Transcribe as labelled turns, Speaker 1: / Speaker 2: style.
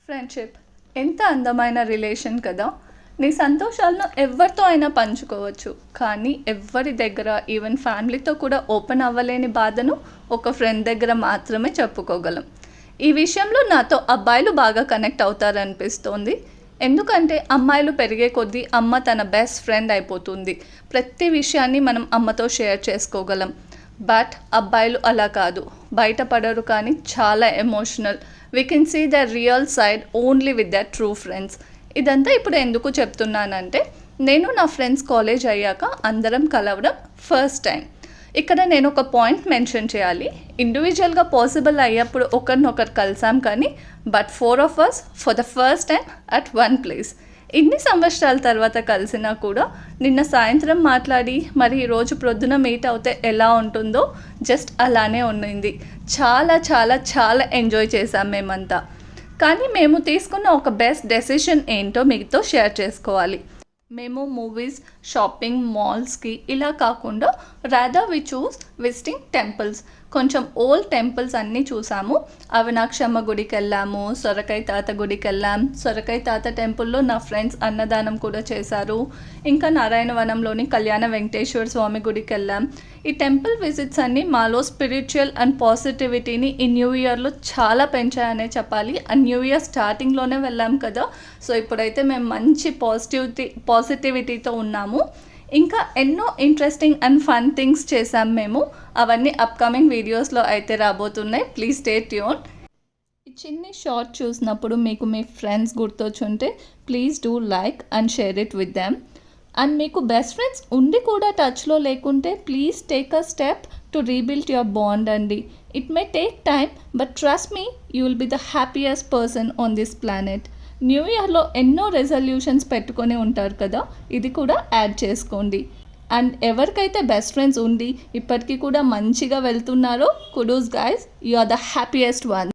Speaker 1: Friendship ఎంత అందమైన relation కదా. నీ సంతోషాలను ఎవరితో అయినా పంచుకోవచ్చు, కానీ ఎవరి దగ్గర ఈవెన్ ఫ్యామిలీతో కూడా ఓపెన్ అవ్వలేని బాధను ఒక ఫ్రెండ్ దగ్గర మాత్రమే చెప్పుకోగలం. ఈ విషయంలో నాతో అబ్బాయిలు బాగా కనెక్ట్ అవుతారనిపిస్తోంది. ఎందుకంటే అమ్మాయిలు పెరిగే కొద్దీ అమ్మ తన బెస్ట్ ఫ్రెండ్ అయిపోతుంది. ప్రతి విషయాన్ని మనం అమ్మతో షేర్ చేసుకోగలం. బట్ అబ్బాయిలు అలా కాదు, బయటపడరు, కానీ చాలా emotional. We can see the real side only with the true friends. ఇదంతా ఇప్పుడు ఎందుకు చెప్తున్నానంటే, నేను నా ఫ్రెండ్స్ కాలేజ్ అయ్యాక అందరం కలవడం ఫస్ట్ టైం. ఇక్కడ నేను ఒక పాయింట్ మెన్షన్ చేయాలి. ఇండివిజువల్గా పాసిబుల్ అయ్యేప్పుడు ఒకరినొకరు కలిసాం, కానీ but 4 of us for the first time at one place. ఇన్ని సంవత్సరాల తర్వాత కలిసినా కూడా నిన్న సాయంత్రం మాట్లాడి మరి ఈరోజు ప్రొద్దున మీట్ అవుతే ఎలా ఉంటుందో జస్ట్ అలానే ఉన్నింది. చాలా చాలా చాలా ఎంజాయ్ చేశాం మేమంతా. కానీ మేము తీసుకున్న ఒక బెస్ట్ డెసిషన్ ఏంటో మీతో షేర్ చేసుకోవాలి. మేము మూవీస్, షాపింగ్, మాల్స్కి ఇలా కాకుండా రాదర్ వి చూస్ విజిటింగ్ టెంపుల్స్. కొంచెం ఓల్డ్ టెంపుల్స్ అన్నీ చూసాము. అవినాక్షమ్మ గుడికి వెళ్ళాము, సొరకాయ తాత గుడికి వెళ్ళాం. సొరకాయ తాత టెంపుల్లో నా ఫ్రెండ్స్ అన్నదానం కూడా చేశారు. ఇంకా నారాయణవనంలోని కళ్యాణ వెంకటేశ్వర స్వామి గుడికి వెళ్ళాం. ఈ టెంపుల్ విజిట్స్ అన్నీ మాలో స్పిరిచువల్ అండ్ పాజిటివిటీని ఈ న్యూ ఇయర్లో చాలా పెంచాయనే చెప్పాలి. ఆ న్యూ ఇయర్ స్టార్టింగ్లోనే వెళ్ళాం కదా, సో ఇప్పుడైతే మేము మంచి పాజిటివిటీతో ఉన్నాము. ఇంకా ఎన్నో ఇంట్రెస్టింగ్ అండ్ ఫన్ థింగ్స్ చేసాం మేము. అవన్నీ అప్కమింగ్ వీడియోస్లో అయితే రాబోతున్నాయి. Please stay tune. ఈ చిన్ని షార్ట్ చూసినప్పుడు మీకు మీ ఫ్రెండ్స్ గుర్తొచ్చుంటే please do like and share it with them. And మీకు బెస్ట్ ఫ్రెండ్స్ ఉండి కూడా టచ్లో లేకుంటే please take a step to rebuild your bond అండి. It may take time, but trust me, you will be the happiest person on this planet. New ఇయర్లో ఎన్నో resolutions పెట్టుకొని ఉంటారు కదా, ఇది కూడా యాడ్ చేసుకోండి. అండ్ ఎవరికైతే బెస్ట్ ఫ్రెండ్స్ ఉండి ఇప్పటికీ కూడా మంచిగా వెళ్తున్నారో, kudos guys, you are the happiest one.